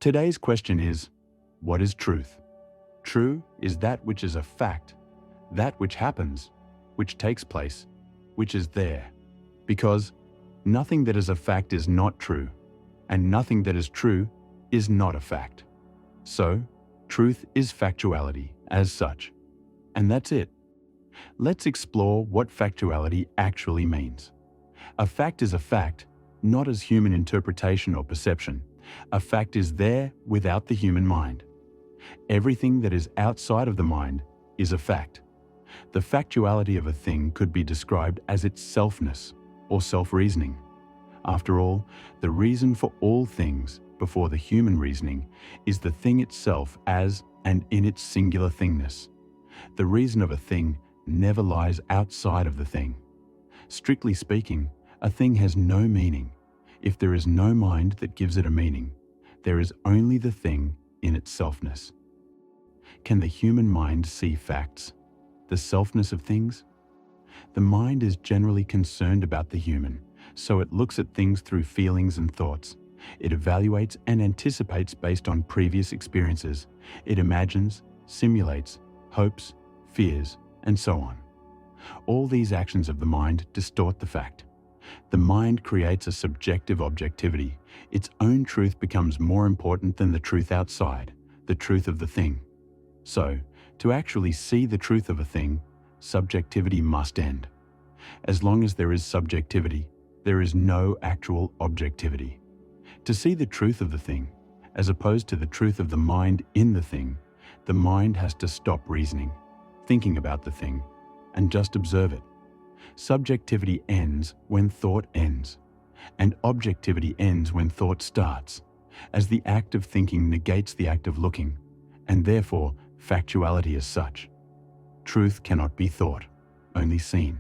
Today's question is, what is truth? True is that which is a fact, that which happens, which takes place, which is there. Because nothing that is a fact is not true, and nothing that is true is not a fact. So, truth is factuality as such. And that's it. Let's explore what factuality actually means. A fact is a fact, not as human interpretation or perception. A fact is there without the human mind. Everything that is outside of the mind is a fact. The factuality of a thing could be described as its selfness or self-reasoning. After all, the reason for all things before the human reasoning is the thing itself as and in its singular thingness. The reason of a thing never lies outside of the thing. Strictly speaking, a thing has no meaning. If there is no mind that gives it a meaning, there is only the thing in its selfness. Can the human mind see facts, the selfness of things? The mind is generally concerned about the human, so it looks at things through feelings and thoughts. It evaluates and anticipates based on previous experiences. It imagines, simulates, hopes, fears, and so on. All these actions of the mind distort the fact. The mind creates a subjective objectivity. Its own truth becomes more important than the truth outside, the truth of the thing. So, to actually see the truth of a thing, subjectivity must end. As long as there is subjectivity, there is no actual objectivity. To see the truth of the thing, as opposed to the truth of the mind in the thing, the mind has to stop reasoning, thinking about the thing, and just observe it. Subjectivity ends when thought ends, and objectivity ends when thought starts, as the act of thinking negates the act of looking, and therefore factuality is such. Truth cannot be thought, only seen.